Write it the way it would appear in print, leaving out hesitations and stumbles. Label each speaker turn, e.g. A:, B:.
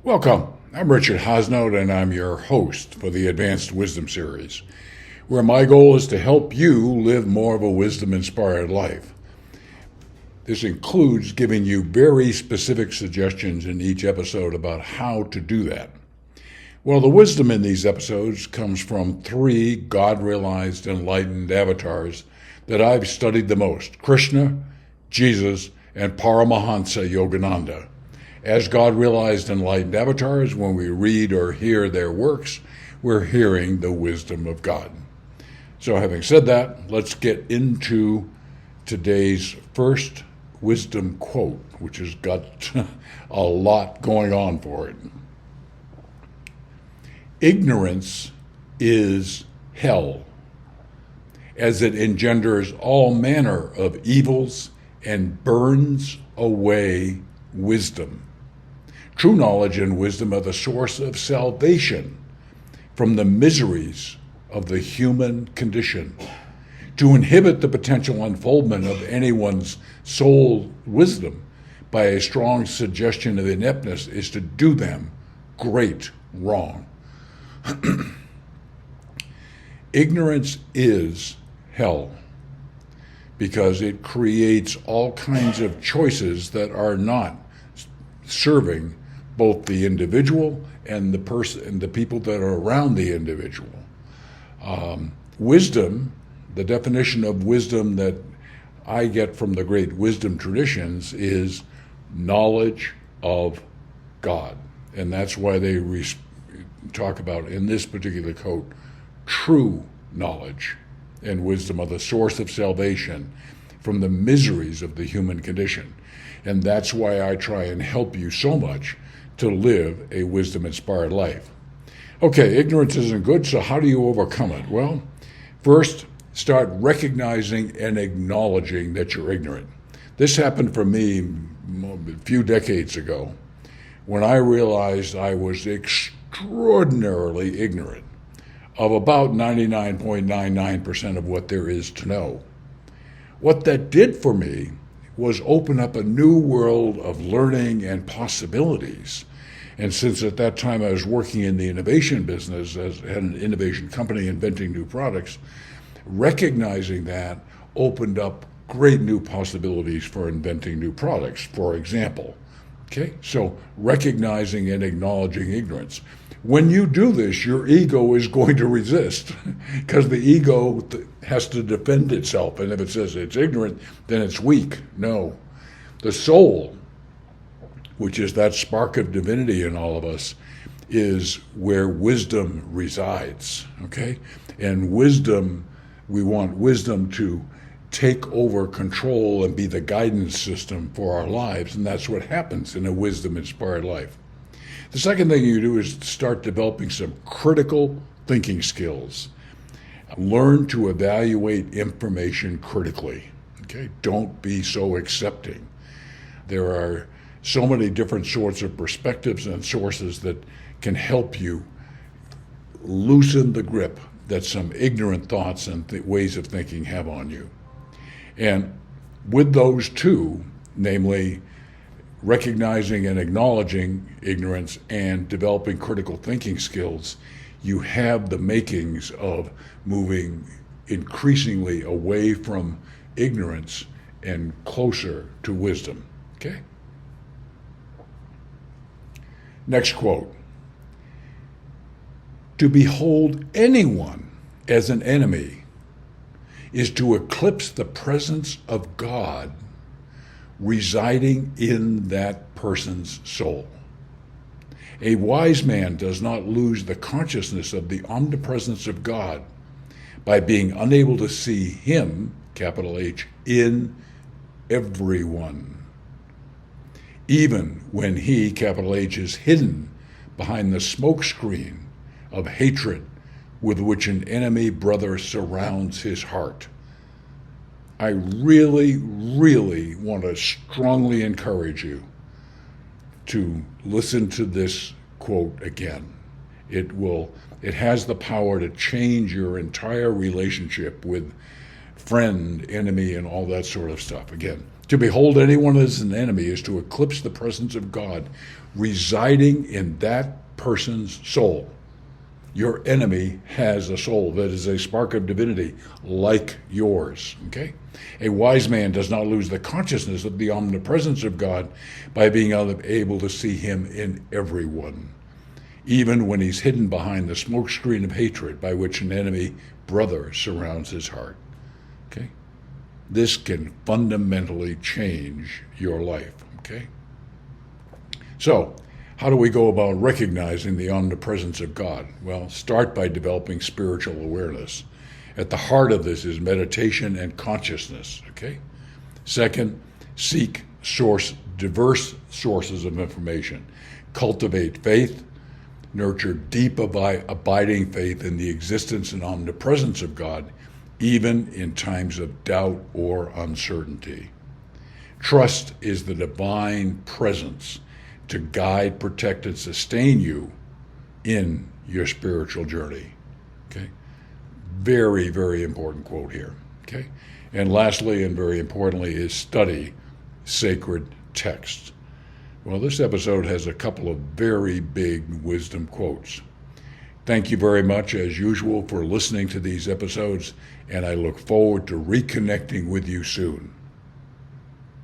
A: Welcome. I'm Richard HAASNOOT, and I'm your host for the Advanced Wisdom Series, where my goal is to help you live more of a wisdom-inspired life. This includes giving you very specific suggestions in each episode about how to do that. Well, the wisdom in these episodes comes from three God-realized enlightened avatars that I've studied the most: Krishna, Jesus, and Paramahansa Yogananda. As God-realized enlightened avatars, when we read or hear their works, we're hearing the wisdom of God. So having said that, let's get into today's first wisdom quote, which has got a lot going on for it. Ignorance is hell, as it engenders all manner of evils and burns away wisdom. True knowledge and wisdom are the source of salvation from the miseries of the human condition. To inhibit the potential unfoldment of anyone's soul wisdom by a strong suggestion of ineptness is to do them great wrong. Ignorance is hell because it creates all kinds of choices that are not serving both the individual and the person and the people that are around the individual. Wisdom, the definition of wisdom that I get from the great wisdom traditions, is knowledge of God. And that's why they talk about, in this particular quote, true knowledge and wisdom are the source of salvation from the miseries of the human condition. And that's why I try and help you so much to live a wisdom-inspired life. Okay, ignorance isn't good, so how do you overcome it? Well, first, start recognizing and acknowledging that you're ignorant. This happened for me a few decades ago when I realized I was extraordinarily ignorant of about 99.99% of what there is to know. What that did for me was open up a new world of learning and possibilities. And since at that time I was working in the innovation business, had an innovation company inventing new products, recognizing that opened up great new possibilities for inventing new products, for example. Okay, so recognizing and acknowledging ignorance. When you do this, your ego is going to resist because the ego has to defend itself. And if it says it's ignorant, then it's weak. No. The soul, which is that spark of divinity in all of us, is where wisdom resides. Okay? And wisdom, we want wisdom to take over control and be the guidance system for our lives. And that's what happens in a wisdom-inspired life. The second thing you do is start developing some critical thinking skills. Learn to evaluate information critically. Okay? Don't be so accepting. There are so many different sorts of perspectives and sources that can help you loosen the grip that some ignorant thoughts and ways of thinking have on you. And with those two, namely recognizing and acknowledging ignorance and developing critical thinking skills, you have the makings of moving increasingly away from ignorance and closer to wisdom. Okay? Next quote. To behold anyone as an enemy is to eclipse the presence of God residing in that person's soul. A wise man does not lose the consciousness of the omnipresence of God by being unable to see Him, capital H, in everyone, even when he, capital H, is hidden behind the smoke screen of hatred with which an enemy brother surrounds his heart. I really, really want to strongly encourage you to listen to this quote again. It has the power to change your entire relationship with friend, enemy, and all that sort of stuff. Again, To behold anyone as an enemy is to eclipse the presence of God residing in that person's soul. Your enemy has a soul that is a spark of divinity like yours, okay? A wise man does not lose the consciousness of the omnipresence of God by being able to see him in everyone, even when he's hidden behind the smoke screen of hatred by which an enemy brother surrounds his heart, okay? This can fundamentally change your life, okay? So, how do we go about recognizing the omnipresence of God? Well, start by developing spiritual awareness. At the heart of this is meditation and consciousness, okay? Second, seek diverse sources of information. Cultivate faith, nurture deep abiding faith in the existence and omnipresence of God, even in times of doubt or uncertainty. Trust is the divine presence to guide, protect, and sustain you in your spiritual journey. Okay? Very, very important quote here. Okay? And lastly, and very importantly, is study sacred texts. Well, this episode has a couple of very big wisdom quotes. Thank you very much, as usual, for listening to these episodes, and I look forward to reconnecting with you soon.